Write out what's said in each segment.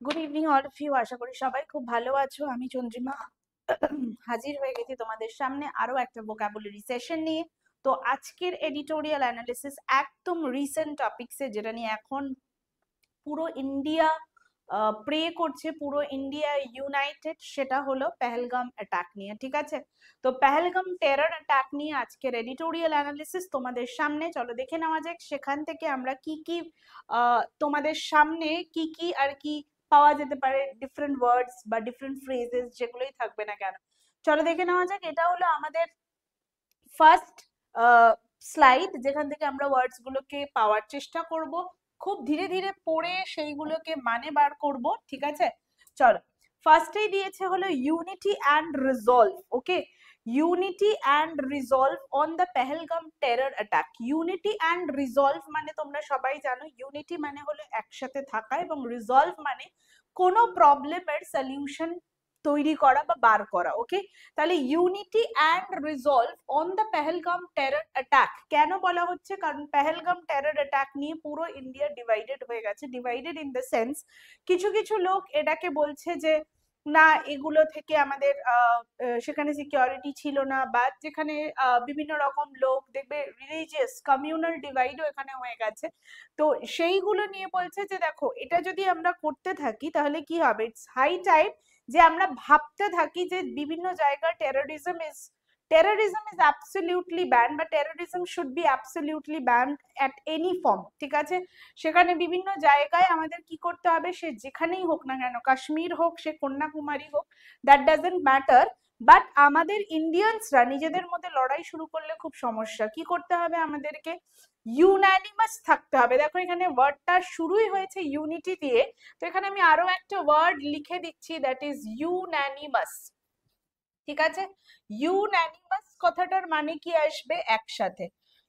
Good evening all of you. আশা করি সবাই খুব ভালো আছো। আমি চন্দ্রিমা হাজির হয়ে গেছি তোমাদের সামনে আরো একটা ভোকাবুলারি সেশন নিয়ে। তো আজকের এডিটোরিয়াল অ্যানালিসিস একদম রিসেন্ট টপিকসে, যেটা নিয়ে এখন পুরো ইন্ডিয়া প্রে করছে, পুরো ইন্ডিয়া ইউনাইটেড, সেটা হলো পেহেলগাম অ্যাটাক নিয়ে। ঠিক আছে, তো পেহেলগাম টেরর অ্যাটাক নিয়ে আজকের এডিটোরিয়াল অ্যানালিসিস তোমাদের সামনে। চলো দেখে নেওয়া যাক সেখান থেকে আমরা কি কি তোমাদের সামনে কি কি আর কি পাওয়া যেতে পারে, ডিফারেন্ট ওয়ার্ডস বা ডিফারেন্ট ফ্রেজেস যেগুলোই থাকবে না কেন। চলো দেখে নেওয়া যাক। এটা হলো আমাদের ফার্স্ট স্লাইড, যেখান থেকে আমরা ওয়ার্ডস গুলোকে পাওয়ার চেষ্টা করব, খুব ধীরে ধীরে পড়ে সেইগুলোকে মানে বার করব। ঠিক আছে, চলো। ফার্স্টেই দিয়েছে হলো unity and resolve. Okay, unity and resolve on the Pahalgam terror attack. Unity and resolve মানে তোমরা সবাই জানো, ইউনিটি মানে হলো একসাথে থাকা, এবং রিজলভ মানে কোনো প্রবলেমের সলিউশন তৈরি করা বা বার করা। ওকে, তাহলে unity and resolve on the Pahalgam terror attack কেন বলা হচ্ছে? কারণ পেহেলগাম টেরর অ্যাটাক নিয়ে পুরো ইন্ডিয়া ডিভাইডেড হয়ে গেছে। ডিভাইডেড ইন দ্য সেন্স, কিছু কিছু লোক এটাকে বলছে যে না, এগুলো থেকে আমাদের সেখানে সিকিউরিটি ছিল না, বা যেখানে বিভিন্ন রকম লোক দেখবে, রিলিজিয়াস কমিউনাল ডিভাইডও এখানে হয়ে গেছে। তো সেইগুলো নিয়ে বলছে যে দেখো, এটা যদি আমরা করতে থাকি তাহলে কি হবে। ইটস হাই টাইম যে আমরা ভাবতে থাকি যে বিভিন্ন জায়গায় টেরোরিজম ইজ অ্যাবসলিউটলি ব্যান্ড, বা terrorism should be absolutely band at any form. ঠিক আছে, সেখানে বিভিন্ন জায়গায় আমাদের কি করতে হবে, সে যেখানেই হোক না কেন, কাশ্মীর হোক, সে কন্যাকুমারী হোক, দ্যাট ডাজেন্ট ম্যাটার। বাট আমাদের ইন্ডিয়ানসরা নিজেদের মধ্যে লড়াই শুরু করলে খুব সমস্যা। কি করতে হবে আমাদেরকে? ইউনানিমাস থাকতে হবে। দেখো এখানে ওয়ার্ডটা শুরুই হয়েছে ইউনিটি দিয়ে, তো এখানে আমি আরো একটা ওয়ার্ড লিখে দিচ্ছি, দ্যাট ইজ ইউনানিমাস। ঠিক আছে, ইউনানিমাস কথাটার মানে কি আসবে? একসাথে।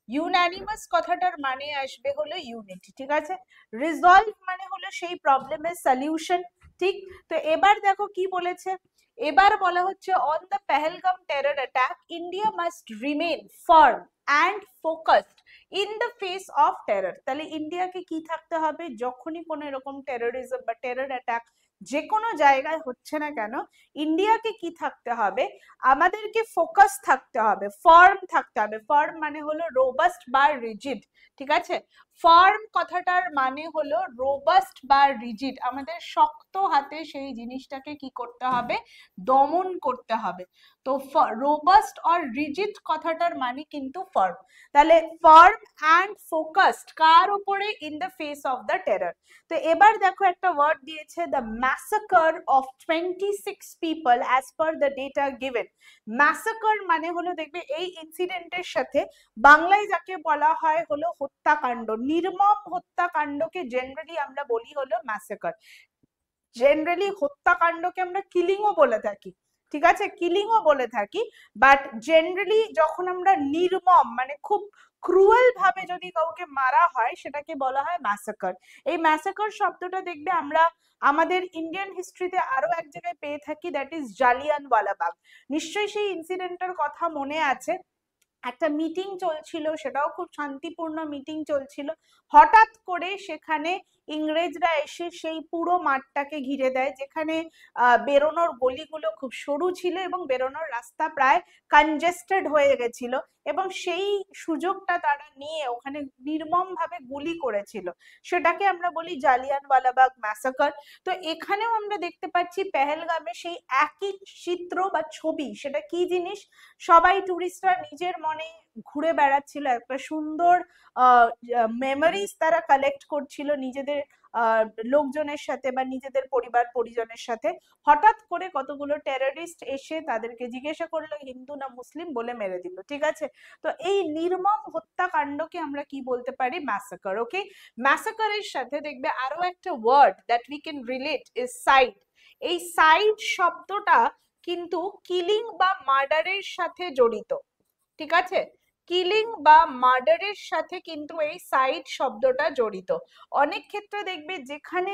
ইউনানিমাস কথাটার মানে আসবে হলো ইউনিটি। ঠিক আছে, রিজলভ মানে হলো সেই প্রবলেমের সলিউশন। ঠিক, তো এবার দেখো কি বলেছে। এবার বলা হচ্ছে on the Pahalgam terror attack India must remain farm and focused in the face of terror. তাহলে ইন্ডিয়াকে কি থাকতে হবে? যখনই কোনো এরকম টেরোরিজম বা টেরর অ্যাটাক যে কোনো জায়গায় হচ্ছে না কেন, ইন্ডিয়াকে কি থাকতে হবে? আমাদেরকে ফোকাস থাকতে হবে, ফার্ম থাকতে হবে। ফার্ম মানে হলো রোবাস্ট বা রিজিড। ঠিক আছে, ফার্ম কথাটার মানে হলো রোবাস্ট বা রিজিড। আমাদের শক্ত হাতে সেই জিনিসটাকে কি করতে হবে? দমন করতে হবে। তো রোবাস্ট অর রিজিড কথাটার মানে কিন্তু ফার্ম। তাহলে ফার্ম অ্যান্ড ফোকাসড কার উপরে? In the face of the terror. তো এবার দেখো একটা ওয়ার্ড দিয়েছে, the massacre of 26 people as per the data given. Massacre মানে হলো, দেখবে এই ইনসিডেন্টের সাথে বাংলায় যাকে বলা হয় হলো হত্যাকাণ্ড, নির্মম হত্যাকাণ্ডকে জেনারেলি আমরা বলি হলো ম্যাসাকার। জেনারেলি হত্যাকাণ্ডকে আমরা কিলিংও বলে থাকি। ঠিক আছে, কিলিংও বলে থাকি, বাট জেনারেলি যখন আমরা নির্মম মানে খুব ক্রুয়েল ভাবে যদি কাউকে মারা হয়, সেটাকে বলা হয় ম্যাসাকার। এই ম্যাসাকার শব্দটা দেখবে আমরা আমাদের ইন্ডিয়ান হিস্ট্রিতে আরো এক জায়গায় পেয়ে থাকি, দ্যাট ইজ জালিয়ানওয়ালাবাগ। নিশ্চয়ই সেই ইনসিডেন্টের কথা মনে আছে। একটা মিটিং চলছিল, সেটাও খুব শান্তিপূর্ণ মিটিং চলছিল, হঠাৎ করে সেখানে ইংরেজরা এসে সেই পুরো মাঠটাকে ঘিরে দেয়, যেখানে বেরোনোর গলিগুলো খুব সরু ছিল এবং বেরোনোর রাস্তা প্রায় কনজেস্টেড হয়ে গেছিল, এবং সেই সুযোগটা তারা নিয়ে ওখানে নির্মম ভাবে গুলি করেছিল। সেটাকে আমরা বলি জালিয়ানওয়ালাবাগ ম্যাসাকার। তো এখানেও আমরা দেখতে পাচ্ছি পেহেলগামে সেই একই চিত্র বা ছবি। সেটা কি জিনিস? সবাই টুরিস্টরা নিজের মনে ঘুরে বেড়াচ্ছিল, একটা সুন্দর মেমোরিজ তারা কালেক্ট করছিল নিজেদের লোকজনের সাথে বা নিজেদের পরিবার পরিজনের সাথে। হঠাৎ করে কতগুলো টেররিস্ট এসে তাদেরকে জিজ্ঞাসা করলো হিন্দু না মুসলিম, বলে মেরে দিল। ঠিক আছে, তো এই নির্মম হত্যাকাণ্ডকে আমরা কি বলতে পারি? ম্যাসাকার। ওকে, ম্যাসাকারের সাথে দেখবে আরো একটা word that we can relate is side. এই সাইড শব্দটা কিন্তু কিলিং বা মার্ডারের সাথে জড়িত। ঠিক আছে, কিলিং বা মার্ডারের সাথে কিন্তু এই সাইড শব্দটা জড়িত। অনেক ক্ষেত্রে দেখবে যেখানে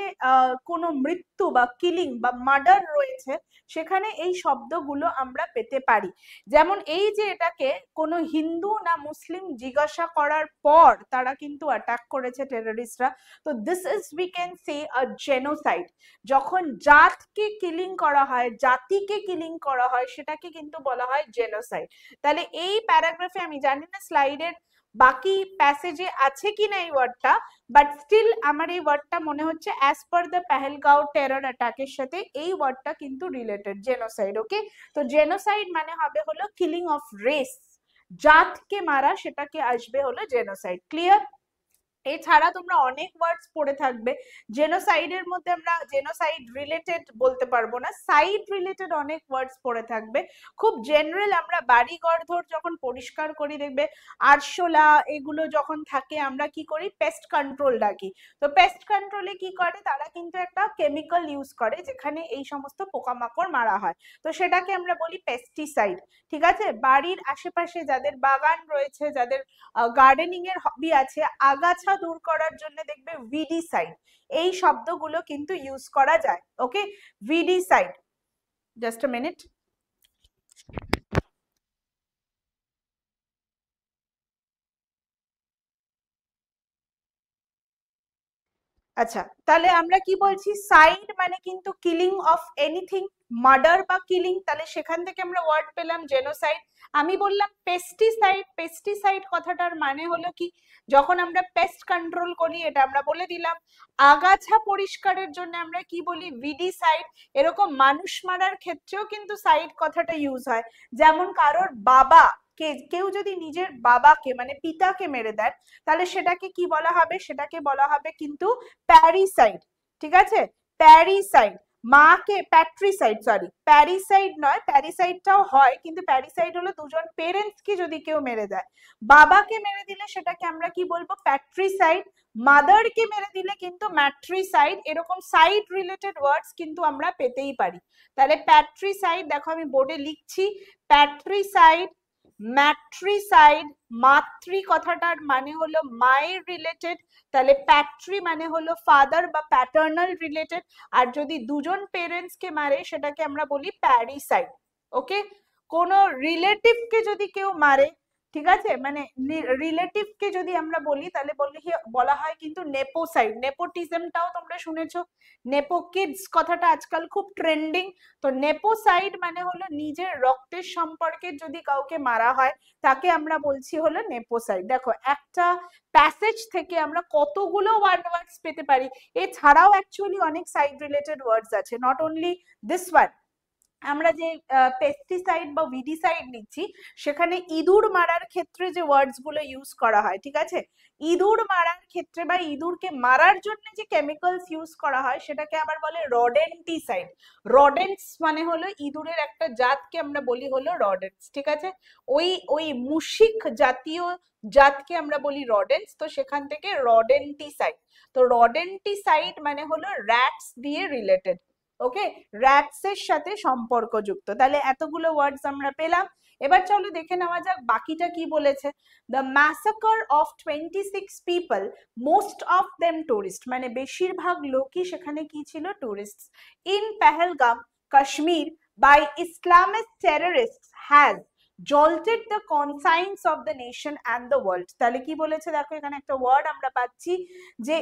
কোনো মৃত্যু বা কিলিং বা মার্ডার রয়েছে সেখানে এই শব্দগুলো আমরা পেতে পারি। যেমন এই যে এটাকে কোনো হিন্দু না মুসলিম জিজ্ঞাসা করার পর তারা কিন্তু অ্যাটাক করেছে টেররিস্টরা, তো this is we can say a genocide. যখন জাতকে কিলিং করা হয়, জাতিকে কিলিং করা হয়, সেটাকে কিন্তু বলা হয় জেনোসাইড। তাহলে এই প্যারাগ্রাফে, আমি জানি না স্লাইডের বাকি প্যাসেজে আছে কিনা এই ওয়ার্ডটা, বাট স্টিল আমার এই ওয়ার্ডটা মনে হচ্ছে as per the Pahalgam terror অ্যাটাকের সাথে এই ওয়ার্ডটা কিন্তু রিলেটেড, জেনোসাইড। ওকে, তো জেনোসাইড মানে হবে হলো কিলিং অফ রেস, জাতকে মারা, সেটাকে আসবে হলো জেনোসাইড। ক্লিয়ার? এছাড়া তোমরা অনেক ওয়ার্ডস পড়ে থাকবে। জেনোসাইডের মধ্যে আমরা জেনোসাইড রিলেটেড বলতে পারবো না, সাইড রিলেটেড অনেক ওয়ার্ডস পড়ে থাকবে। খুব জেনারেল আমরা বাড়ি ঘর ধর যখন পরিষ্কার করি দেখবে আরশোলা এগুলো যখন থাকে আমরা কি করি, পেস্ট কন্ট্রোল ডাকি। তো পেস্ট কন্ট্রোলে কি করে, তারা কিন্তু একটা কেমিক্যাল ইউজ করে যেখানে এই সমস্ত পোকামাকড় মারা হয়, তো সেটাকে আমরা বলি পেস্টিসাইড। ঠিক আছে? বাড়ির আশেপাশে যাদের বাগান রয়েছে, যাদের গার্ডেনিং এর হবি আছে, আগাছা দূর করার জন্য দেখবে ভিডিসাইড, এই শব্দগুলো কিন্তু ইউজ করা যায়। ওকে, ভিডিসাইড। Just a minute. আচ্ছা, তাহলে আমরা কি বলছি, সাইড মানে কিন্তু কিলিং অফ এনিথিং, মার্ডার বা কিলিং, তাহলে সেখান থেকে আমরা ওয়ার্ড পেলাম জেনোসাইড। আমি বললাম পেস্টিসাইড, পেস্টিসাইড কথাটার মানে হলো কি, যখন আমরা পেস্ট কন্ট্রোল করি, এটা আমরা বলে দিলাম। আগাছা পরিষ্কারের জন্য আমরা কি বলি, ভিডিসাইড। এরকম মানুষ মারার ক্ষেত্রেও কিন্তু সাইড কথাটা ইউজ হয়। যেমন কারোর বাবা, কেউ যদি নিজের বাবাকে মানে পিতাকে মেরে দেয়, তাহলে সেটাকে কি বলা হবে, সেটাকে বলা হবে কিন্তু প্যারিসাইড। ঠিক আছে? প্যারিসাইড। মাকে প্যাট্রিসাইড, সরি প্যারিসাইড নয়, প্যারিসাইডটাও হয় কিন্তু প্যারিসাইড হলো দুজন পেরেন্টস কে যদি কেউ মেরে দেয়। বাবাকে মেরে দিলে সেটাকে আমরা কি বলবো, প্যাট্রিসাইড। মাদার কে মেরে দিলে কিন্তু ম্যাট্রিসাইড। এরকম সাইড রিলেটেড ওয়ার্ডস কিন্তু আমরা পেতেই পারি। তাহলে প্যাট্রিসাইড, দেখো আমি বোর্ডে লিখছি, প্যাট্রিসাইড, ম্যাট্রিসাইড। মাতৃ কথাটার মানে হলো মায়ের রিলেটেড, তাহলে প্যাট্রি মানে হলো ফাদার বা প্যাটার্নাল রিলেটেড। আর যদি দুজন পেরেন্টস কে মারে সেটাকে আমরা বলি প্যারিসাইড। ওকে, কোন রিলেটিভ কে যদি কেউ মারে, ঠিক আছে, মানে রিলেটিভ কে যদি আমরা বলি তাহলে বলা হয় কিন্তু নেপোসাইড। নেপোটিজমটাও তোমরা শুনেছো, নেপো কিডস কথাটা আজকাল খুব ট্রেন্ডিং। তো নেপোসাইড মানে হলো নিজের রক্তের সম্পর্কে যদি কাউকে মারা হয় তাকে আমরা বলছি হলো নেপোসাইড। দেখো একটা প্যাসেজ থেকে আমরা কতগুলো ওয়ার্ডস পেতে পারি। এছাড়াও অ্যাকচুয়ালি অনেক সাইড রিলেটেড ওয়ার্ডস আছে, নট অনলি দিস ওয়ান। আমরা যে পেস্টিসাইড বা ভিডিসাইড নিচ্ছি সেখানে ইঁদুর মারার ক্ষেত্রে যে ওয়ার্ডস গুলো ইউজ করা হয়, ঠিক আছে, ইঁদুর মারার ক্ষেত্রে বা ইঁদুরকে মারার জন্য যে কেমিক্যালস ইউজ করা হয় সেটাকে আবার বলে রডেন্টিসাইড। রডেন্টস মানে হলো ইঁদুরের একটা জাতকে আমরা বলি হলো রডেন্টস। ঠিক আছে? ওই ওই মুশিক জাতীয় জাতকে আমরা বলি রডেন্টস, তো সেখান থেকে রডেন্টিসাইড। তো রডেন্টিসাইড মানে হলো র্যাটস দিয়ে রিলেটেড। ওকে, র্যাটস এর সাথে সম্পর্কযুক্ত। তাহলে এতগুলো ওয়ার্ডস আমরা পেলাম। এবার চলো দেখে নেওয়া যাক বাকিটা কি বলেছে। The massacre of 26 people, most of them tourist, মানে বেশিরভাগ লোকই সেখানে কি ছিল, tourist, in Pahalgam Kashmir by Islamic terrorist has jolted the conscience of the nation and the world। তাহলে কি বলেছে দেখো, এখানে একটা ওয়ার্ড আমরা পাচ্ছি যে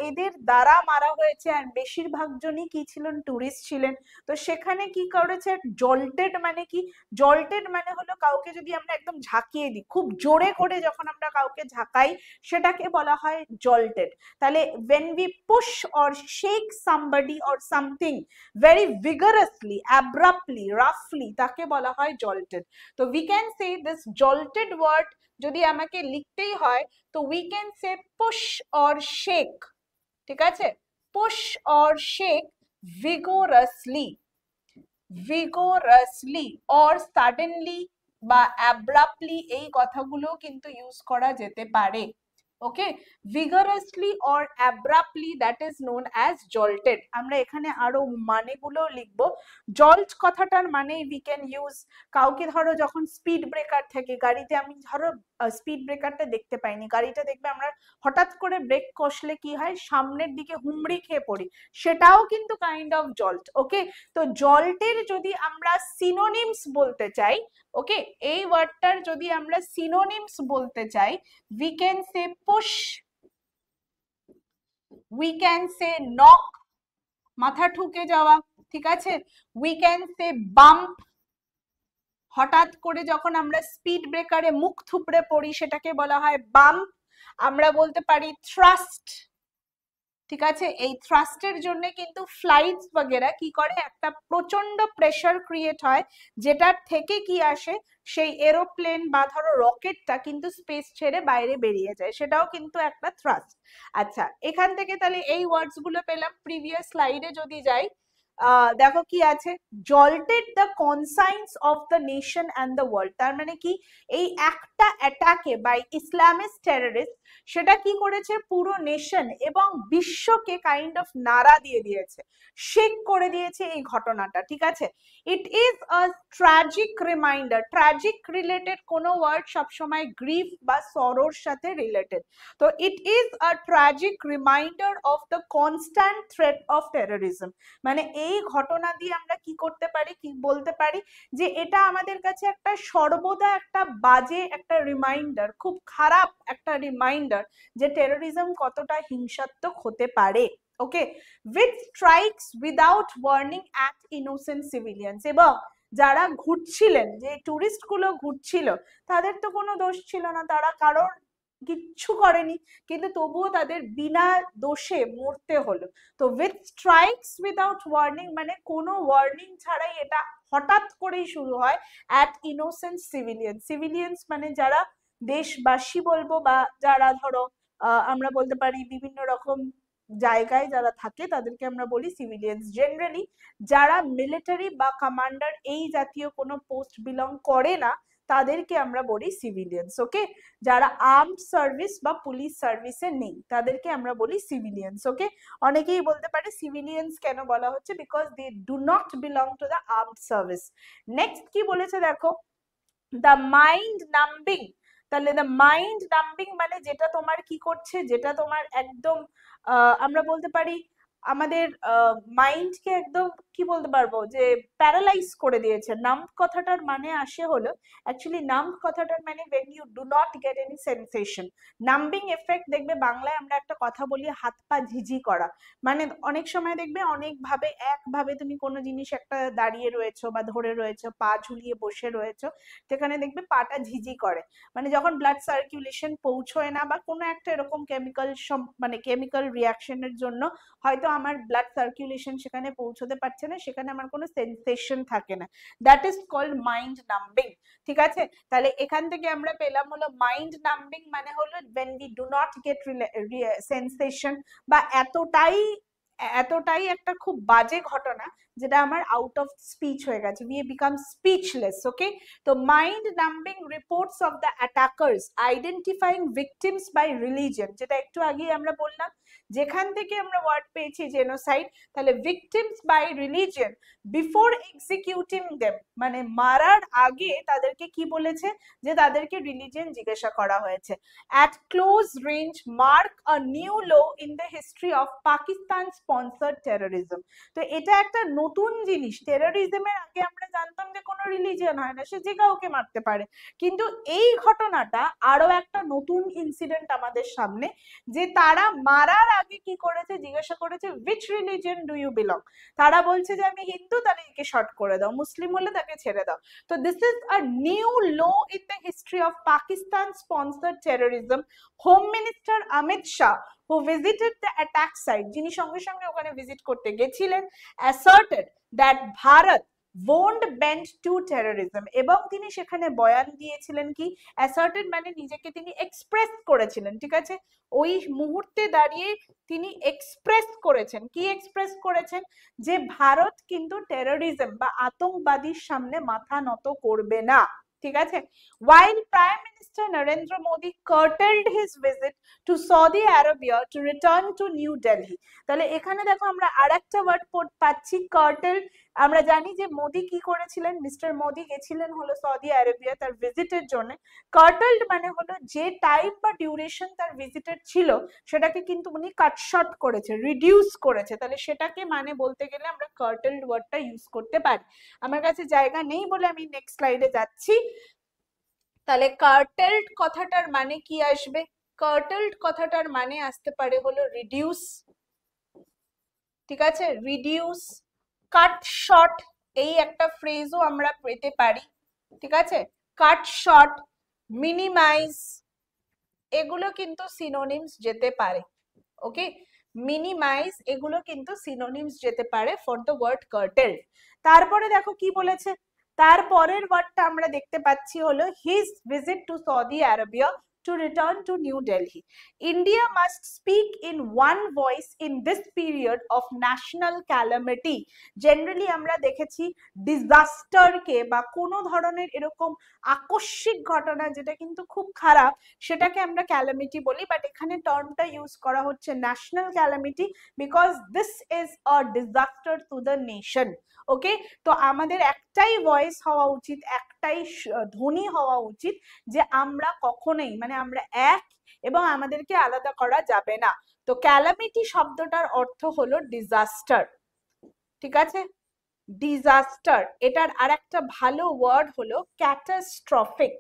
এদের দ্বারা মারা হয়েছে, আর বেশিরভাগ জনই কি ছিলেন, টুরিস্ট ছিলেন। তো সেখানে কি করেছে, জল্টেড মানে কি, জল্টেড মানে হলো কাউকে যদি আমরা একদম ঝাঁকিয়ে দিই, খুব জোরে করে যখন আমরা কাউকে ঝাঁকাই সেটাকে বলা হয় জল্টেড। তাহলে when we push or shake somebody or something very vigorously, abruptly, roughly, তাকে বলা হয় জল্টেড। তো we can say this jolted word যদি আমাকে লিখতেই হয় তো we can say push or shake। ঠিক আছে? push or shake vigorously, vigorously or suddenly বা abruptly, এই কথাগুলো কিন্তু ইউজ করা যেতে পারে। ওকে, vigorously or abruptly, that is known as jolted। আমরা এখানে আরো মানেগুলো লিখবো। জল্ট কথাটার মানে we can use, কাউকে ধরো যখন স্পিড ব্রেকার থেকে গাড়িতে আমি ধরো স্পিড ব্রেকারটা দেখতে পাইনি, গাড়িটা দেখবে আমরা হঠাৎ করে ব্রেক কষলে কি হয়, সামনের দিকে হুমড়ি খেয়ে পড়ি, সেটাও কিন্তু কাইন্ড অফ জল্ট। ওকে, তো জল্টের যদি আমরা সিনোনিমস বলতে চাই, ওকে, এই ওয়ার্ডটার যদি আমরা সিনোনিমস বলতে চাই, we can say push, we can say knock, মাথা ঠুকে যাওয়া, ঠিক আছে, we can say bump, হঠাৎ করে যখন আমরা স্পিড ব্রেকারে মুখ থুবড়ে পড়ি সেটাকে বলা হয় বাম্প। আমরা বলতে পারি থ্রাস্ট, ঠিক আছে, এই থ্রাস্টের জন্য কিন্তু ফ্লাইটস বগেরা কি করে, একটা প্রচন্ড প্রেসার ক্রিয়েট হয়, যেটার থেকে কি আসে, সেই এরোপ্লেন বা ধরো রকেটটা কিন্তু স্পেস ছেড়ে বাইরে বেরিয়ে যায়, সেটাও কিন্তু একটা থ্রাস্ট। আচ্ছা, এখান থেকে তাহলে এই ওয়ার্ডস গুলো পেলাম। প্রিভিয়াস স্লাইডে যদি যাই, দেখো কি আছে, jolted the conscience of the nation and the world, তার মানে কি, এই একটা অ্যাটাকে বাই ইসলামিস্ট টেররিস্ট, সেটা কি করেছে, পুরো নেশন এবং বিশ্বকে কাইন্ড অফ নাড়া দিয়ে দিয়েছে, শেক করে দিয়েছে এই ঘটনাটা, ঠিক আছে। It is a tragic reminder, tragic related কোনো ওয়ার্ড সবসময় গ্রিফ বা সরোর সাথে রিলেটেড, তো it is a tragic reminder of the constant threat of terrorism, মানে এই ঘটনা দিয়ে আমরা কি করতে পারি, কি বলতে পারি, যে এটা আমাদের কাছে একটা সর্বদা একটা বাজে একটা রিমাইন্ডার, খুব খারাপ একটা রিমাইন্ডার, যে টেরোরিজম কতটা হিংসাত্মক হতে পারে। ওকে, which strikes without warning at innocent civilians, এবং যারা ঘুরছিলেন, যে টুরিস্ট গুলো ঘুরছিল, তাদের তো কোনো দোষ ছিল না, তারা কারোর কিচ্ছু করেনি, কিন্তু তবুও তাদের বিনা দোষে মরতে হলো। তো উইথ স্ট্রাইকস উইদাউট ওয়ার্নিং, মানে কোনো ওয়ার্নিং ছাড়াই এটা হঠাৎ করেই শুরু হয় অ্যাট ইনোসেন্ট সিভিলিয়ান, সিভিলিয়ান্স মানে যারা দেশবাসী বলবো, বা যারা ধরো আমরা বলতে পারি বিভিন্ন রকম জায়গায় যারা থাকে তাদেরকে আমরা বলি সিভিলিয়ান্স। জেনারেলি যারা মিলিটারি বা কমান্ডার এই জাতীয় কোনো পোস্ট বিলং করে না তাদেরকে আমরা বলি সিভিলিয়ান্স। ওকে, যারা আর্মড সার্ভিস বা পুলিশ সার্ভিসে নেই তাদেরকে আমরা বলি সিভিলিয়ান্স। ওকে, অনেকেই বলতে পারে সিভিলিয়ান্স কেন বলা হচ্ছে, because they do not belong to the armed service. Next কি বলেছে দেখো, দ্য মাইন্ড নাম্বিং, তাহলে দ্য মাইন্ড নাম্বিং মানে যেটা তোমার কি করছে, যেটা তোমার একদম আমরা বলতে পারি আমাদের মাইন্ডকে একদম কি বলতে পারবো, যে প্যারালাইজ করে দিয়েছে। নাম্ব কথাটার মানে আসে হলো, অ্যাকচুয়ালি নাম্ব কথাটার মানে when you do not get any sensation, numbing effect, দেখবে বাংলায় আমরা একটা কথা বলি হাত পা ঝিঝি করা, মানে অনেক সময় দেখবে অনেক ভাবে একভাবে তুমি কোনো জিনিস একটা দাঁড়িয়ে রয়েছো বা ধরে রয়েছো, পা ঝুলিয়ে বসে রয়েছো, সেখানে দেখবে পাটা ঝিঝি করে, মানে যখন ব্লাড সার্কুলেশন পৌঁছয় না বা কোনো একটা এরকম কেমিক্যাল মানে কেমিক্যাল রিয়াকশনের জন্য হয়তো আমার ব্লাড সার্কুলেশন সেখানে পৌঁছতে পারছে না, সেখানে আমার কোনো সেন্সেশন থাকে না, দ্যাট ইজ কল্ড মাইন্ড নাম্বিং। ঠিক আছে, তাহলে এখান থেকে আমরা পেলাম হলো মাইন্ড নাম্বিং মানে হলো when we do not get sensation, বা এতটাই একটা খুব বাজে ঘটনা যেটা আমার আউট অফ স্পিচ হয়ে গেছে, we become speechless. ওকে, তো mind numbing reports of the attackers identifying victims by religion, যেটা একটু আগেই আমরা বললাম, যেখান থেকে আমরা ওয়ার্ড পেয়েছি জেনোসাইড, তাহলে victims by religion before executing them, মানে মারার আগে তাদেরকে কি বলেছে, যে তাদেরকে রিলিজিয়ন জিজ্ঞাসা করা হয়েছে। at close range mark a new low in the history of Pakistan sponsored terrorism। তো এটা একটা নতুন জিনিস, টেরোরিজমের আগে আমরা জানতাম যে কোনো রিলিজিয়ন হয় না, সে যে কাউকে মারতে পারে, কিন্তু এই ঘটনাটা আরো একটা নতুন ইনসিডেন্ট আমাদের সামনে, যে তারা মারার আগে কি করেছে, জিজ্ঞাসা করেছে which religion do you belong, তারা বলছে যে আমি হিন্দু, তাহলে একে শর্ট করে দাও, মুসলিম হলে তাকে ছেড়ে দাও। তো this is a new low in the history of Pakistan sponsored terrorism. Home minister Amit Shah who visited the attack site, যিনি সঙ্গে সঙ্গে ওখানে ভিজিট করতে গেছিলেন, asserted that Bharat won't bend to terrorism, এবং তিনি সেখানে বয়ান দিয়েছিলেন কি, asserted মানে নিজেকে তিনি এক্সপ্রেস করেছিলেন, ঠিক আছে, ওই মুহূর্তে দাঁড়িয়ে তিনি এক্সপ্রেস করেছেন, কি এক্সপ্রেস করেছেন, যে ভারত কিন্তু টেরোরিজম বা আতঙ্কবাদীর সামনে মাথা নত করবে না। ঠিক আছে, while Prime Minister Narendra Modi curtailed his visit to Saudi Arabia to return to New Delhi, তাহলে এখানে দেখো আমরা আরেকটা ওয়ার্ড পাচ্ছি কার্টেল, আমরা জানি যে মোদি কি করেছিলেন, মিস্টার মোদি গেছিলেন হলো সৌদি আরবিয়া তার ভিজিটের জন্য। কার্টেলড মানে হলো যে টাইম বা ডিউরেশন তার ভিজিটের ছিল সেটাকে কিন্তু উনি কাট শর্ট করেছে, রিডিউস করেছে, তাহলে সেটাকে মানে বলতে গেলে আমরা কার্টেলড ওয়ার্ডটা ইউজ করতে পারি। আমার কাছে জায়গা নেই বলে আমি নেক্সট স্লাইডে যাচ্ছি। তাহলে কার্টেলড কথাটার মানে কি আসবে? কার্টেলড কথাটার মানে আসতে পারে হলো রিডিউস, ঠিক আছে, রিডিউস, কাট শর্ট, এই একটা ফ্রেজও আমরা পেতে পারি, ঠিক আছে, কাট শর্ট, মিনিমাইজ, এগুলো কিন্তু সিনোনিমস যেতে পারে। ওকে, মিনিমাইজ এগুলো কিন্তু সিনোনিমস যেতে পারে ফর দ্য ওয়ার্ড কার্টেলড। তারপরে দেখো কি বলেছে, তারপরের ওয়ার্ডটা আমরা দেখতে পাচ্ছি হলো his visit to Saudi Arabia to return to New Delhi. India must speak in one voice in this period of national calamity. Generally আমরা দেখেছি ডিজাস্টার কে বা কোনো ধরনের এরকম আকস্মিক ঘটনা যেটা কিন্তু খুব খারাপ সেটাকে আমরা ক্যালামিটি বলি, বাট এখানে টার্মটা ইউজ করা হচ্ছে national calamity because this is a disaster to the nation. Okay, তো আমাদের একটাই ভয়েস হওয়া উচিত, একটাই ধ্বনি হওয়া উচিত যে আমরা কখনোই মানে আমরা এক এবং আমাদেরকে আলাদা করা যাবে না। তো ক্যালামিটি শব্দটার অর্থ হলো ডিজাস্টার, ঠিক আছে, ডিজাস্টার। এটার আরেকটা ভালো ওয়ার্ড হলো ক্যাটাস্ট্রফিক,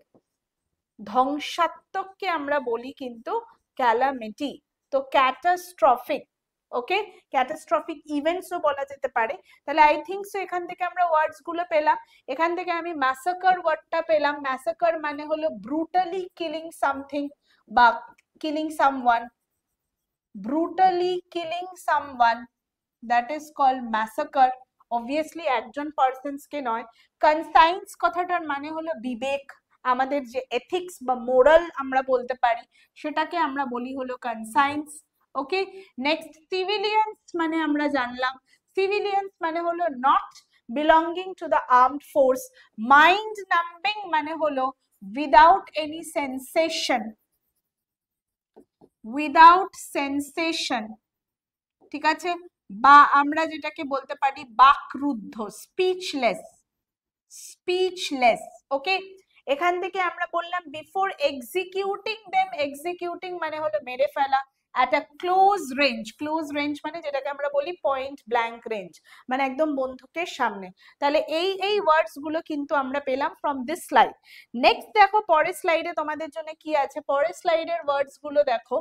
ধ্বংসাত্মককে আমরা বলি কিন্তু ক্যালামিটি, তো ক্যাটাস্ট্রফিক। ওকে, ক্যাটাস্ট্রফিক ইভেন্টসও বলা যেতে পারে। তাহলে আই থিঙ্ক সো এখান থেকে আমরা ওয়ার্ডস গুলো পেলাম। এখান থেকে আমি ম্যাসাকার ওয়ার্ডটা পেলাম। ম্যাসাকার মানে হলো ব্রুটালি কিলিং সামথিং বা killing someone, brutally killing someone, that is called massacre. Obviously একজন পার্সনস কে নয়। কনসাইন্স কথাটার মানে হলো বিবেক, আমাদের যে এথিক্স বা মোরাল আমরা বলতে পারি সেটাকে আমরা বলি হলো কনসাইন্স। ওকে, নেক্সট সিভিলিয়ান্স মানে আমরা জানলাম, সিভিলিয়ান্স মানে হলো not belonging to the armed force. Mind numbing মানে হলো without any sensation, without sensation, ঠিক আছে, বা আমরা যেটাকে বলতে পারি বাকরুদ্ধ, স্পিচলেস, স্পিচলেস। ওকে, এখান থেকে আমরা বললাম বিফোর এক্সিকিউটিং দেম, এক্সিকিউটিং মানে হলো মেরে ফেলা, at a close range, close range মানে যেটাকে আমরা বলি পয়েন্ট ব্ল্যাঙ্ক রেঞ্জ, মানে একদম বন্দুকের সামনে। তাহলে এই ওয়ার্ডস গুলো কিন্তু আমরা পেলাম ফ্রম দিস স্লাইড। নেক্সট দেখো পরের স্লাইডে তোমাদের জন্য কি আছে, পরের স্লাইডের ওয়ার্ডস গুলো দেখো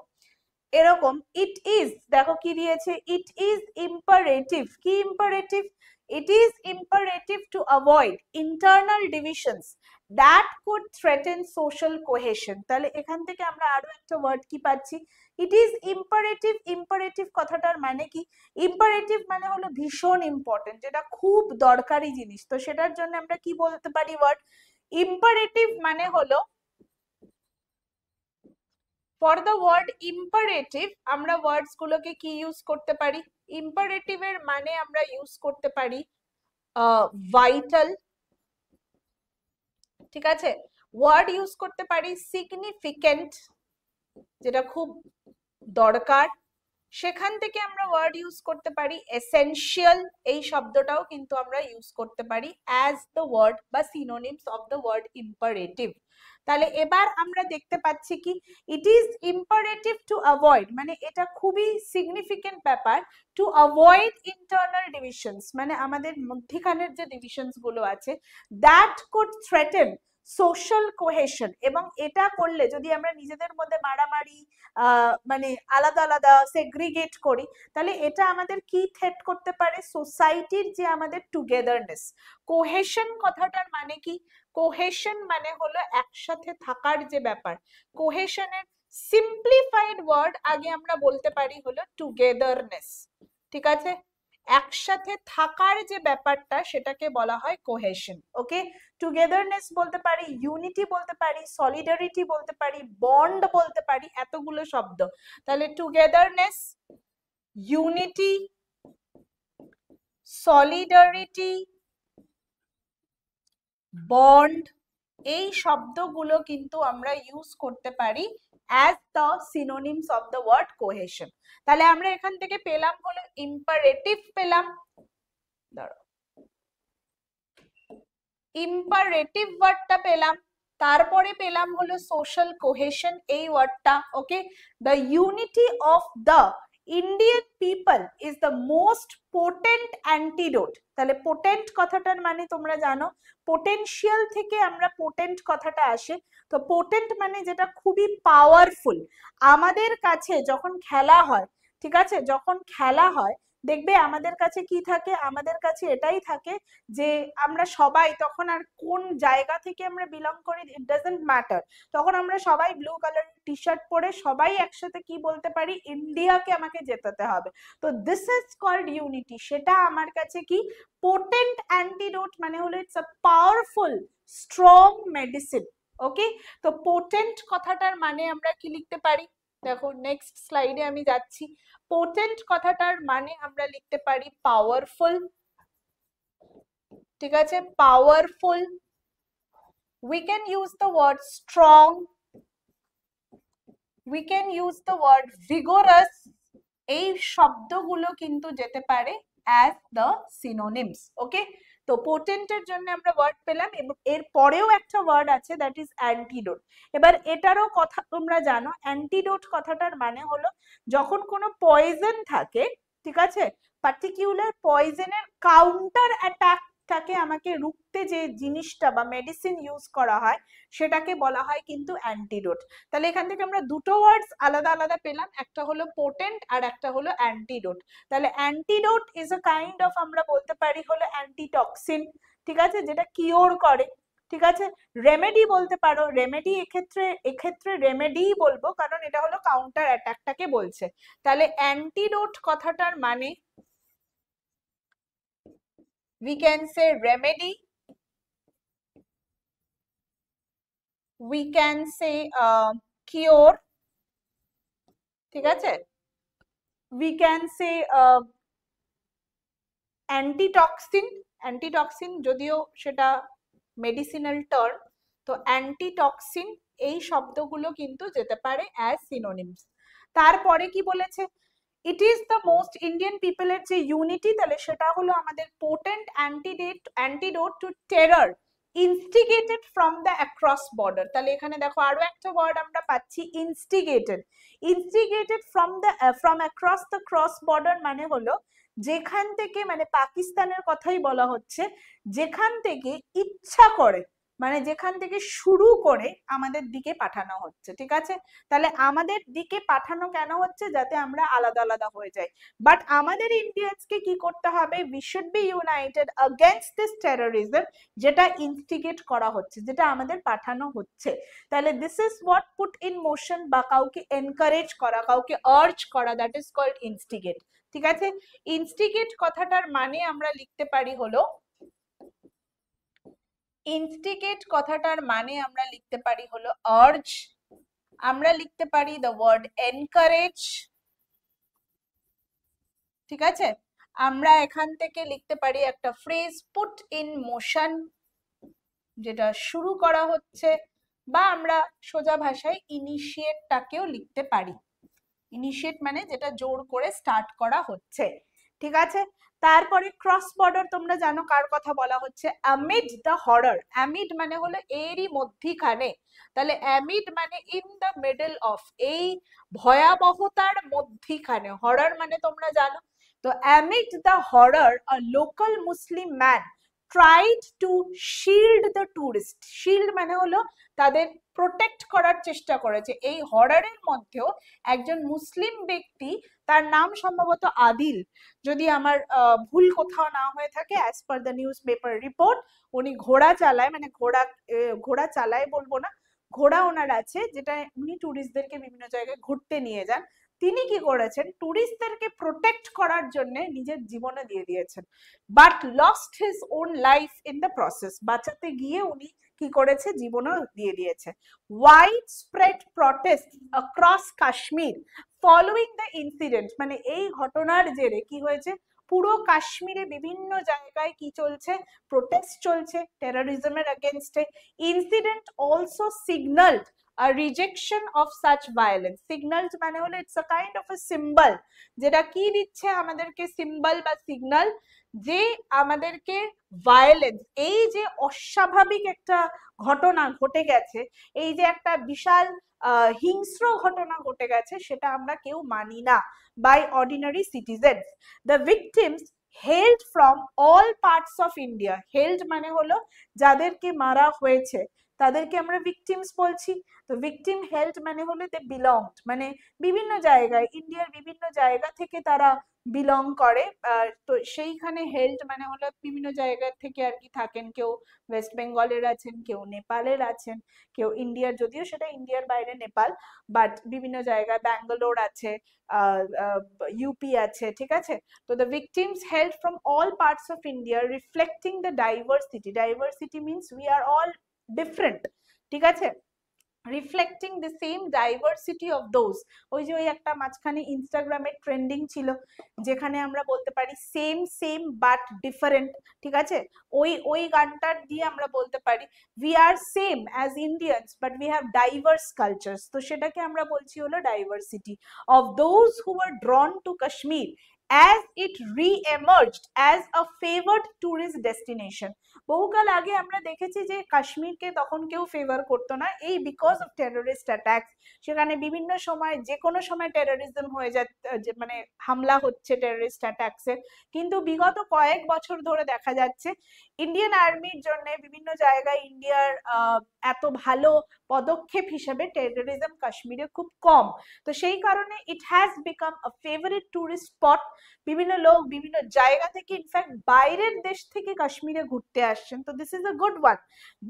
এরকম। ইট ইজ, দেখো কি দিয়েছে, ইট ইজ ইম্পারেটিভ, কি imperative, it is imperative to avoid internal divisions that could threaten social cohesion। তাহলে এখান থেকে আমরা আরো একটা ওয়ার্ড কি পাচ্ছি, it is imperative। imperative কথাটার মানে কি, imperative মানে হলো ভীষণ ইম্পর্টেন্ট, যেটা খুব দরকারি জিনিস, তো সেটার জন্য আমরা কি বলতে পারি ওয়ার্ড, imperative মানে হলো, ফর দ্য ওয়ার্ড ইম্পারেটিভ আমরা ওয়ার্ডস গুলোকে কি ইউজ করতে পারি, ইম্পারেটিভ এর মানে আমরা ইউজ করতে পারি ভাইটাল, ঠিক আছে, ওয়ার্ড ইউজ করতে পারি সিগনিফিকেন্ট, যেটা খুব দরকার, সেখান থেকে আমরা ওয়ার্ড ইউজ করতে পারি এসেনশিয়াল, এই শব্দটাও কিন্তু আমরা ইউজ করতে পারি অ্যাজ দ্য ওয়ার্ড বা synonyms of the word imperative. তাহলে এবার আমরা দেখতে পাচ্ছি কি, it is imperative to avoid মানে এটা খুবই সিগনিফিকেন্ট ব্যাপার, টু অ্যাভয়েড ইন্টারনাল ডিভিশনস মানে আমাদের মধ্যখানের যে ডিভিশনস গুলো আছে, that could threaten social cohesion, এবং এটা করলে যদি আমরা নিজেদের মধ্যে মারামারি মানে আলাদা আলাদা সেগ্রিগেট করি তাহলে এটা আমাদের কি থ্রেট করতে পারে, সোসাইটির যে আমাদের টুগেদারনেস। কোহেশন কথাটার মানে কি, কোহেশন মানে হলো একসাথে থাকার যে ব্যাপার, কোহেশনের সিম্পলিফাইড ওয়ার্ড আগে আমরা বলতে পারি হলো টুগেদারনেস, ঠিক আছে, একসাথে থাকার যে ব্যাপারটা সেটাকে বলা হয় কোহেশন। ওকে, টুগেদারনেস বলতে পারি, ইউনিটি বলতে পারি, সলিডারিটি বলতে পারি, বন্ড বলতে পারি, এতগুলো শব্দ। তাহলে টুগেদারনেস, ইউনিটি, সলিডারিটি, বন্ড, এই শব্দগুলো কিন্তু আমরা ইউজ করতে পারি as the synonyms of the word cohesion। তাহলে আমরা এখান থেকে পেলাম হলো ইম্পারেটিভ পেলাম, দাঁড়াও ইম্পারেটিভ ওয়ার্ডটা পেলাম, তারপরে পেলাম হলো সোশ্যাল কোহেশন এই ওয়ার্ডটা। Okay, the unity of the Indian people is the most potent antidote. তাহলে পোটেন্ট কথাটার মানে তোমরা জানো, পোটেনশিয়াল থেকে আমরা পোটেন্ট কথাটা আসে। তো পোটেন্ট মানে যেটা খুবই পাওয়ারফুল। আমাদের কাছে যখন খেলা হয়, ঠিক আছে, যখন খেলা হয় দেখবে আমাদের কাছে কি থাকে, আমাদের কাছে এটাই থাকে যে আমরা সবাই তখন আর কোন জায়গা থেকে আমরা বিলং করি ইট ডাজন্ট ম্যাটার, তখন আমরা সবাই ব্লু কালার টি শার্ট পরে সবাই একসাথে কি বলতে পারি, ইন্ডিয়াকে আমাকে জেতাতে হবে। তো দিস ইজ কল্ড ইউনিটি। সেটা আমার কাছে কি, পোটেন্ট অ্যান্টিডোট মানে হলো it's a powerful strong medicine. Okay, তো পোটেন্ট কথাটার মানে আমরা কি লিখতে পারি, দেখো নেক্সট স্লাইডে আমি যাচ্ছি। পোটেন্ট কথাটার মানে আমরা লিখতে পারি পাওয়ারফুল, ঠিক আছে, powerful. We can use the word strong, we can use the word vigorous, এই শব্দগুলো কিন্তু যেতে পারে as the synonyms। ওকে, তো পোটেন্টের জন্য আমরা ওয়ার্ড পেলাম, এবং এর পরেও একটা ওয়ার্ড আছে দ্যাট ইজ অ্যান্টিডোট। এবার এটারও কথা তোমরা জানো, অ্যান্টিডোট কথাটার মানে হলো যখন কোনো পয়জন থাকে, ঠিক আছে, পার্টিকুলার পয়জনের কাউন্টার অ্যাটাকটাকে আমাকে রুখতে যে জিনিসটা বা মেডিসিন ইউজ করা হয় সেটাকে বলা হয় কিন্তু অ্যান্টিডোট। তাহলে এখান থেকে আমরা দুটো ওয়ার্ডস আলাদা আলাদা পেলাম, একটা হলো পোটেন্ট আর একটা হলো অ্যান্টিডোট। তাহলে antidote is a kind of আমরা বলতে পারি হলো অ্যান্টিটক্সিন, ঠিক আছে, যেটা কিওর করে, ঠিক আছে। রেমেডি বলতে পারো, রেমেডি এক্ষেত্রে রেমেডি বলবো কারণ এটা হলো কাউন্টার অ্যাটাকটাকে বলছে। তাহলে অ্যান্টিডোট কথাটার মানে we can say remedy, we can say cure, ঠিক আছে, we can say antitoxin. Antitoxin যদিও সেটা মেডিসিনাল টার্ম, তো অ্যান্টিটক্সিন এই শব্দগুলো কিন্তু যেতে পারে অ্যাজ সিনোনিমস। তারপরে কি বলেছে, it is the most Indian পিপলের যে ইউনিটি, তাহলে সেটা হলো আমাদের potent antidote to terror instigated from the across border. তাহলে এখানে দেখো আরো একটা ওয়ার্ড আমরা পাচ্ছি, instigated. Instigated from across the cross border মানে হলো যেখান থেকে, মানে পাকিস্তানের কথাই বলা হচ্ছে, যেখান থেকে ইচ্ছা করে, মানে যেখান থেকে শুরু করে আমাদের দিকে পাঠানো হচ্ছে, ঠিক আছে। তাহলে আমাদের দিকে পাঠানো কেন হচ্ছে, যাতে আমরা আলাদা আলাদা হয়ে যাই। বাট আমাদের ইন্ডিয়ানসকে কি করতে হবে, we should be United against this terrorism, যেটা ইনস্টিগেট করা হচ্ছে, যেটা আমাদের পাঠানো হচ্ছে। তাহলে this is what put in motion, বা কাউকে এনকারেজ করা, কাউকে আর্জ করা, দ্যাট ইজ কল্ড ইনস্টিগেট, ঠিক আছে। ইনস্টিগেট কথাটার মানে আমরা লিখতে পারি হলো, ইনস্টিগেট কথাটার মানে আমরা লিখতে পারি হলো আর্জ, আমরা লিখতে পারি দ্য ওয়ার্ড এনকারেজ, ঠিক আছে। আমরা এখান থেকে লিখতে পারি একটা ফ্রেজ পুট ইন মোশন, যেটা শুরু করা হচ্ছে, বা আমরা সোজা ভাষায় ইনিশিয়েটটাকেও লিখতে পারি। ইনিশিয়েট মানে যেটা জোর করে স্টার্ট করা হচ্ছে, ঠিক আছে। তারপরে ক্রস বর্ডার তোমরা জানো কার কথা বলা হচ্ছে, অ্যামিড দ্য হরর। অ্যামিড মানে হলো এরই মধ্যিখানে, তাহলে অ্যামিড মানে ইন দ্য মিডল অফ, এই ভয়াবহতার মধ্যিখানে। হরর মানে তোমরা জানো, তো amid the horror a local Muslim man tried to shield the tourist. Shield মানে হলো তাদের প্রোটেক্ট করার চেষ্টা করেছে। এই হররের মধ্যেও একজন মুসলিম ব্যক্তি, তার নাম সম্ভবত আদিল, যদি আমার ভুল কোথাও না হয়ে থাকে, as per the news paper report, উনি ঘোড়া চালায়, মানে ঘোড়া চালায় বলবো না, ঘোড়া ওনার আছে, যেটা উনি টুরিস্টদেরকে বিভিন্ন জায়গায় ঘুরতে নিয়ে যান। তিনি কি করেছেন, টুরিস্টদেরকে প্রোটেক্ট করার জন্য নিজের জীবনে দিয়ে দিয়েছেন, but lost his own life in the process. বাঁচাতে গিয়ে উনি কি করেছে, জীবনও দিয়ে দিয়েছে। Wide spread protest across Kashmir following the incident, মানে এই ঘটনার জেরে কি হয়েছে, পুরো কাশ্মীরে বিভিন্ন জায়গায় কি চলছে, প্রোটেস্ট চলছে টেররিজমের এগেইনস্টে। Incident also signalled a rejection of such violence. Signals মানে হলো it's a kind of a symbol, যেটা কি দিচ্ছে আমাদেরকে, সিম্বল বা সিগন্যাল, যে আমাদেরকে ভায়োলেন্স, এই যে অস্বাভাবিক একটা ঘটনা ঘটে গেছে, এই যে একটা বিশাল হিংস্র ঘটনা ঘটে গেছে, সেটা আমরা কেউ মানি না by ordinary citizens. The victims held from all parts of India, held মানে হলো যাদেরকে মারা হয়েছে তাদেরকে আমরা ভিকটিমস বলছি। তো ভিকটিম হেল্ড মানে হলো দে বিলংড, মানে বিভিন্ন জায়গায়, ইন্ডিয়ার বিভিন্ন জায়গা থেকে তারা বিলং করে। তো সেইখানে হেল্ড মানে হলো বিভিন্ন জায়গা থেকে আর কি থাকেন, কেউ ওয়েস্ট বেঙ্গলের আছেন, কেউ নেপালের আছেন, কেউ ইন্ডিয়ার, যদিও সেটা ইন্ডিয়ার বাইরে নেপাল, বাট বিভিন্ন জায়গায় ব্যাঙ্গালোর আছে, ইউপি আছে, ঠিক আছে। তো the victims held from all parts of India reflecting the diversity, diversity means we are all different, ঠিক আছে, reflecting the same diversity of those. ওই যে ওই একটা মাঝখানে ইনস্টাগ্রামে ট্রেন্ডিং ছিল, যেখানে আমরা বলতে পারি সেম সেম বাট ডিফারেন্ট, ঠিক আছে, ওই ওই গানটার দিয়ে আমরা বলতে পারি we are same as Indians but we have diverse cultures. তো সেটাকে আমরা বলছি হলো diversity of those who are drawn to Kashmir as it re-emerged as a favored tourist destination। বহুকাল আগে আমরা দেখেছি যে কাশ্মীরকে তখন কেউ ফেভার করতো না, এই বিকজ অফ টেররিস্ট অ্যাটাক। সেখানে বিভিন্ন সময় যে কোনো সময় টেররিজম হয়ে যাচ্ছে, মানে হামলা হচ্ছে টেররিস্ট অ্যাটাকসে। কিন্তু বিগত কয়েক বছর ধরে দেখা যাচ্ছে ইন্ডিয়ান আর্মির জন্য বিভিন্ন জায়গায় ইন্ডিয়ার এত ভালো পদক্ষেপ হিসেবে টেররিজম কাশ্মীরে খুব কম। তো সেই কারণে it has become a favourite tourist spot. বিভিন্ন লোক বিভিন্ন জায়গা থেকে, ইনফ্যাক্ট বাইরের দেশ থেকে কাশ্মীরে ঘুরতে আসছেন। তো this is a good one,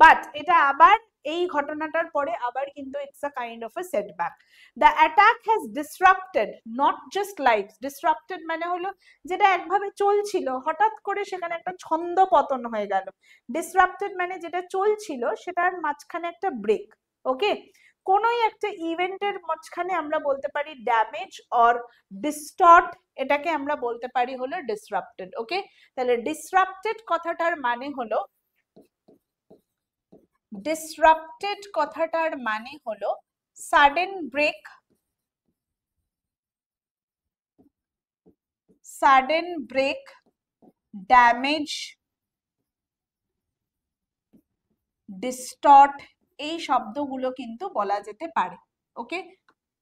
but এটা আবার এই ঘটনাটার পরে আবার কিন্তু it's a kind of a setback. The attack has disrupted not just lives, disrupted মানে হলো যেটা একভাবে চলছিল হঠাৎ করে সেখানে একটা ছন্দ পতন হয়ে গেল, ডিসরাপ্টেড মানে যেটা চলছিল সেটার মাঝখানে একটা ব্রেক। ওকে, কোনোই একটা ইভেন্টের মাঝখানে আমরা বলতে পারি ড্যামেজ অর ডিস্টর্ট, এটাকে আমরা বলতে পারি হলো ডিসরাপ্টেড। ওকে, তাহলে ডিসরাপ্টেড কথাটার মানে হলো, ডিসরাপ্টেড কথাটার মানে হলো sudden break, sudden break, damage, distort, এই শব্দগুলো কিন্তু বলা যেতে পারে। ওকে,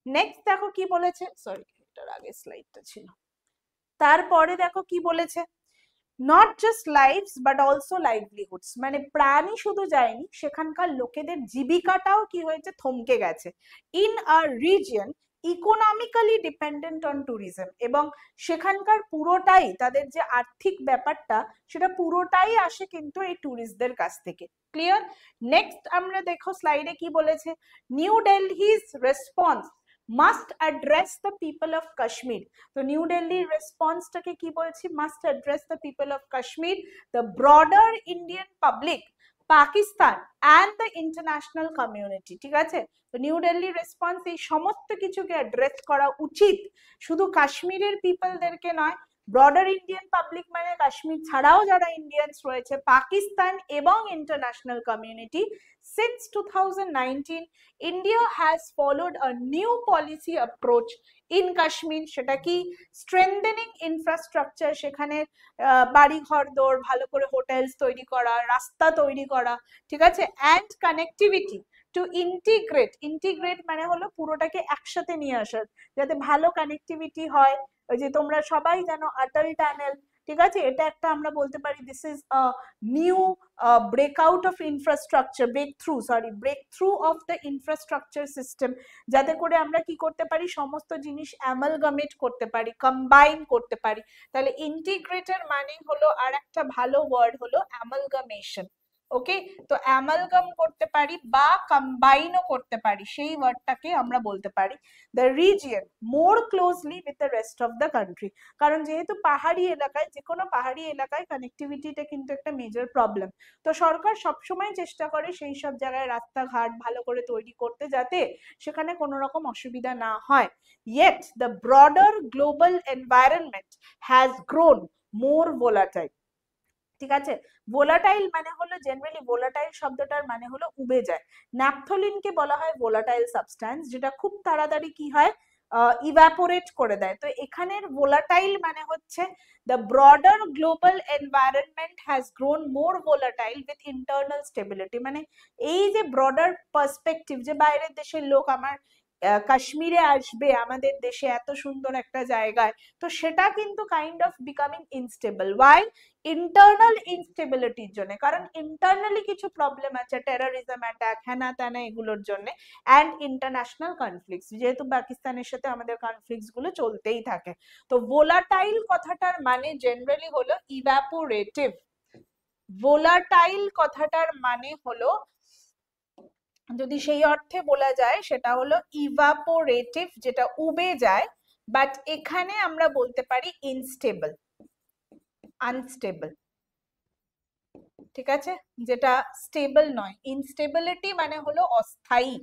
নেক্সট দেখো কি বলেছে, সরি এটার আগে স্লাইডটা ছিল, তারপরে দেখো কি বলেছে, not just lives but also livelihoods, মানে প্রাণই শুধু যায়নি, সেখানকার লোকেদের জীবিকাটাও কি হয়েছে, থমকে গেছে। In a region economically dependent on tourism, এবং সেখানকার পুরোটাই তাদের যে আর্থিক ব্যাপারটা সেটা পুরোটাই আসে কিন্তু এই ট্যুরিস্টদের কাছ থেকে। ক্লিয়ার? নেক্সট আমরা দেখো স্লাইডে কি বলেছে, new Delhi's response must address the people of Kashmir. তো নিউ দিল্লির রেসপন্সটাকে কি বলছি, must address the people of Kashmir, the broader Indian public, Pakistan and the international community. ঠিক আছে, তো নিউ দিল্লির রেসপন্স এই সমস্ত কিছুকে অ্যাড্রেস করা উচিত, শুধু কাশ্মীরের পিপলদেরকে নয়, ব্রডার ইন্ডিয়ান পাবলিক মানে কাশ্মীর ছাড়াও যারা ইন্ডিয়ান্স রয়েছে, পাকিস্তান এবং international community. Since 2019, India has followed a new policy approach in Kashmir, সেটা কি, strengthening infrastructure, সেখানে বাড়ি ঘর দোর ভালো করে হোটেলস তৈরি করা, রাস্তা তৈরি করা, ঠিক আছে, and connectivity to integrate, integrate মানে হলো পুরোটাকে একসাথে নিয়ে আসা, যাতে ভালো কানেক্টিভিটি হয়। ওই যে তোমরা সবাই জানো অটল টানেল, ঠিক আছে, এটা একটা আমরা বলতে পারি this is a new breakout of infrastructure, breakthrough of the infrastructure system, যাতে করে আমরা কি করতে পারি, সমস্ত জিনিস অ্যামালগামেট করতে পারি, কম্বাইন করতে পারি। তাহলে ইন্টিগ্রেটের মানে হলো, আর একটা ভালো ওয়ার্ড হলো অ্যামালগামেশন। ওকে, তো অ্যামালগাম করতে পারি বা কম্বাইনও করতে পারি, সেই ওয়ার্ডটাকে আমরা বলতে পারি the region more closely with the rest of the country. কারণ যেহেতু পাহাড়ি এলাকায়, যে কোনো পাহাড়ি এলাকায় কানেক্টিভিটিটা কিন্তু একটা মেজর প্রবলেম। তো সরকার সবসময় চেষ্টা করে সেই সব জায়গায় রাস্তাঘাট ভালো করে তৈরি করতে, যাতে সেখানে কোনো রকম অসুবিধা না হয়। Yet the broader global environment has grown more volatile। ঠিক আছে, ভোলাটাইল মানে হলো, জেনারেলি ভোলাটাইল শব্দটার মানে হলো উবে যায়। ন্যাপথলিনকে বলা হয় ভোলাটাইল সাবস্ট্যান্স, যেটা খুব তাড়াতাড়ি কি হয়, ইভাপোরেট করে দেয়। তো এখানের ভোলাটাইল মানে হচ্ছে the broader global environment has grown more volatile with internal stability, মানে এই যে ব্রডার পার্সপেক্টিভ, যে বাইরের দেশের লোক আমার কাশ্মীরে আসবে আমাদের দেশে এত সুন্দর একটা জায়গায়, তো সেটা কিন্তু kind of becoming instable. Why? Internal ইনস্টেবিলিটির জন্য, কারণ ইন্টারনালি কিছু প্রবলেম আছে, টেরোরিজম অ্যাটাক, হ্যানা ত্যানা, এগুলোর জন্য, অ্যান্ড ইন্টারন্যাশনাল কনফ্লিক্টস, যেহেতু পাকিস্তানের সাথে আমাদের কনফ্লিক্টস গুলো চলতেই থাকে। তো ভোলাটাইল কথাটার মানে জেনারেলি হলো ইভাপোরেটিভ। ভোলাটাইল কথাটার মানে হলো, যদি সেই অর্থে বলা যায়, সেটা হলো ইভাপোরেটিভ, যেটা উবে যায়, বাট এখানে আমরা বলতে পারি ইনস্টেবল, আনস্টেবল, ঠিক আছে, যেটা স্টেবল নয়। ইনস্টেবিলিটি মানে হলো অস্থায়ী।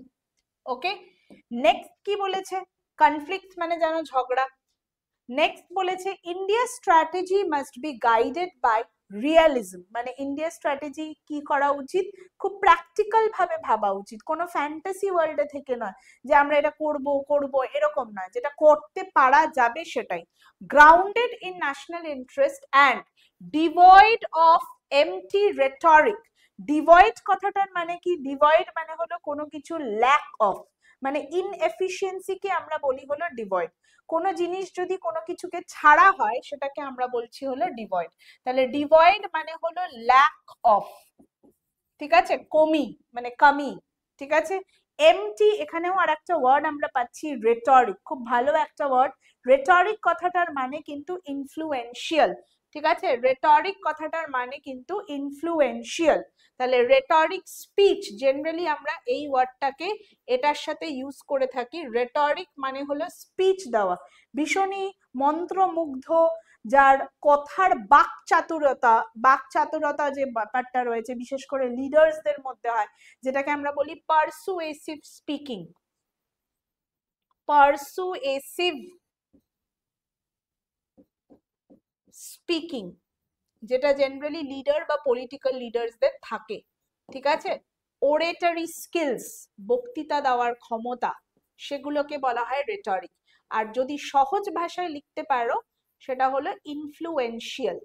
ওকে, নেক্সট কি বলেছে? কনফ্লিক্ট মানে জানো ঝগড়া। নেক্সট বলেছে India strategy must be guided by realism, মানে ইন্ডিয়া স্ট্র্যাটেজি কি করা উচিত? খুব প্র্যাকটিক্যাল ভাবে ভাবা উচিত, কোনো ফ্যান্টাসি ওয়ার্ল্ডে থেকে নয় যে আমরা এটা করব করব এরকম নয়, যেটা করতে পারা যাবে সেটাই। Grounded in national interest and devoid of empty rhetoric. Devoid কথাটার মানে কি? ডিভয়েড মানে হলো কোনো কিছু ল্যাক অফ, মানে ইনএফিসিয়েন্সিকে আমরা বলি হলো ডিভয়েড। কোনো জিনিস যদি কোনো কিছুকে ছাড়া হয় সেটাকে আমরা বলছি হলো ডিভয়েড। তাহলে ডিভয়েড মানে হলো ল্যাক অফ, ঠিক আছে, কমি মানে কমি, ঠিক আছে। এমটি, এখানেও আর একটা ওয়ার্ড আমরা পাচ্ছি রেটরিক, খুব ভালো একটা ওয়ার্ড। রেটরিক কথাটার মানে কিন্তু ইনফ্লুয়েন্সিয়াল, ঠিক আছে, রেটরিক কথাটার মানে কিন্তু ইনফ্লুয়েন্সিয়াল। তাহলে রেটরিক স্পিচ, জেনারেলি আমরা এই ওয়ার্ডটাকে এটার সাথে ইউজ করে থাকি। রেটরিক মানে হলো স্পিচ দেওয়া, ভীষণই মন্ত্রমুগ্ধ, যার কথার বাকচাতুরতা যে ব্যাপারটা রয়েছে, বিশেষ করে লিডার্সদের মধ্যে হয়, যেটাকে আমরা বলি পারসুয়েসিভ স্পিকিং। পারসুয়েসিভ স্পিকিং, যেটা জেনারেলি লিডার বা পলিটিক্যাল লিডার্সদের থাকে, ঠিক আছে। ওরেটরি স্কিলস, বক্তৃতা দেওয়ার ক্ষমতা, সেগুলোকে বলা হয় রেটরিক। আর যদি সহজ ভাষায় লিখতে পারো সেটা হলো ইনফ্লুয়েন্সিয়াল,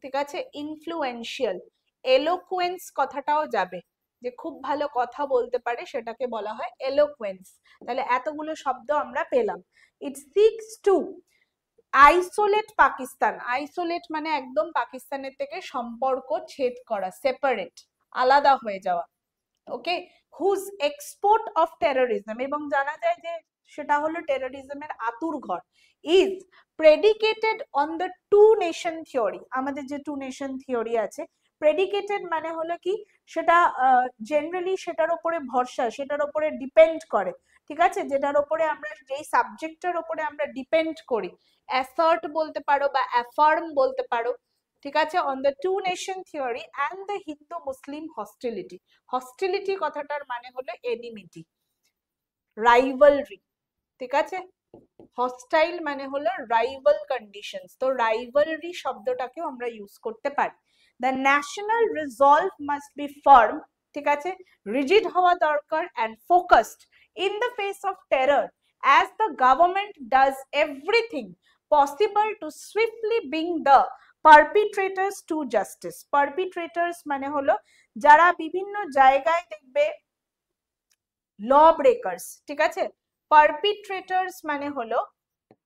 ঠিক আছে, ইনফ্লুয়েন্সিয়াল। এলোকুয়েন্স কথাটাও যাবে, যে খুব ভালো কথা বলতে পারে সেটাকে বলা হয় এলোকুয়েন্স। তাহলে এতগুলো শব্দ আমরা পেলাম। It seeks to isolate Pakistan. Isolate মানে একদম পাকিস্তানের থেকে সম্পর্ক ছেদ করা, সেপারেট, আলাদা হয়ে যাওয়া। Okay, whose export of terrorism, এবং জানা যায় যে সেটা হলো টেরোরিজমের আতুরঘর, is predicated on the two nation theory. আমাদের যে টু নেশন থিওরি আছে, প্রেডিকেটেড মানে হলো কি, সেটা জেনারেলি সেটার উপরে ভরসা, সেটার উপরে ডিপেন্ড করে, ঠিক আছে, যেটার উপরে আমরা, যেই সাবজেক্টের উপরে আমরা ডিপেন্ড করি, অ্যাসার্ট বলতে পারো বা অ্যাফার্ম বলতে পারো, ঠিক আছে, on the two nation theory and the Hindu Muslim hostility. Hostility কথাটার মানে হলো এনিমিটি, রাইভালরি, ঠিক আছে। হস্টাইল মানে হলো রাইভাল কন্ডিশনস, তো রাইভালরি শব্দটাকেও আমরা ইউজ করতে পারি। The national resolve must be farm, ঠিক আছে, রিজিড হওয়া দরকার, and focused in the face of terror, as the government does everything possible to swiftly bring the perpetrators to justice. Perpetrators মানে হলো যারা বিভিন্ন জায়গায় দেখবে ল ব্রেকার্স, ঠিক আছে। পারপিট্রেটরস মানে হলো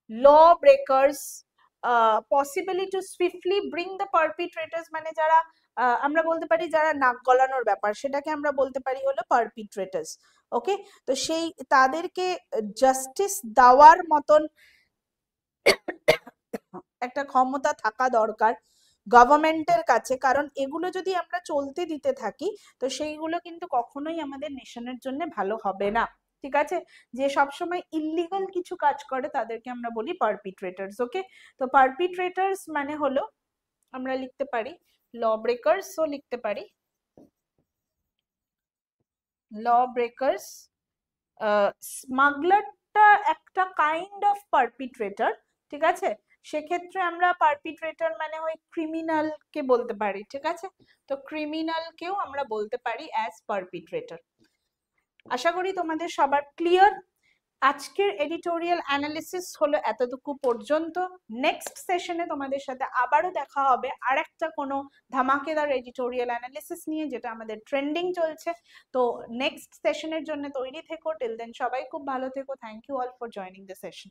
law breakers, possibly to swiftly bring the perpetrators মানে যারা, আমরা বলতে পারি যারা নাক গলানোর ব্যাপার, সেটাকে আমরা বলতে পারি হলো পারপিট্রেটরস। ওকে, তো সেই তাদেরকে জাস্টিস দেওয়ার মতন একটা ক্ষমতা থাকা দরকার গভর্নমেন্টের কাছে, কারণ এগুলো যদি আমরা চলতে দিতে থাকি তো সেইগুলো কিন্তু কখনোই আমাদের নেশনের জন্য ভালো হবে না, ঠিক আছে। যে সবসময় ইল্লিগাল কিছু কাজ করে তাদেরকে আমরা বলি পারপিট্রেটরস। ওকে, তো পারপিট্রেটরস মানে হলো, আমরা লিখতে পারি ল ব্রেকার্সও লিখতে পারি, ল ব্রেকার্স। স্মাগলারটা একটা কাইন্ড অফ পারপিট্রেটর, ঠিক আছে, সেক্ষেত্রে আমরা পারপিট্রেটর মানে ওই ক্রিমিনাল কে বলতে পারি, ঠিক আছে, তো ক্রিমিনাল কেও আমরা বলতে পারি অ্যাজ পারপিট্রেটর। আশা করি তোমাদের সবার ক্লিয়ার। আজকের এডিটোরিয়াল অ্যানালিসিস হলো এতটুকু পর্যন্ত। নেক্সট সেশনে তোমাদের সাথে আবারও দেখা হবে আরেকটা কোনো ধামাকেদার এডিটোরিয়াল অ্যানালিসিস নিয়ে, যেটা আমাদের ট্রেন্ডিং চলছে। তো নেক্সট সেশনের জন্য তৈরি থেকো। টিল দেন সবাই খুব ভালো থেকো। Thank you all for joining the session.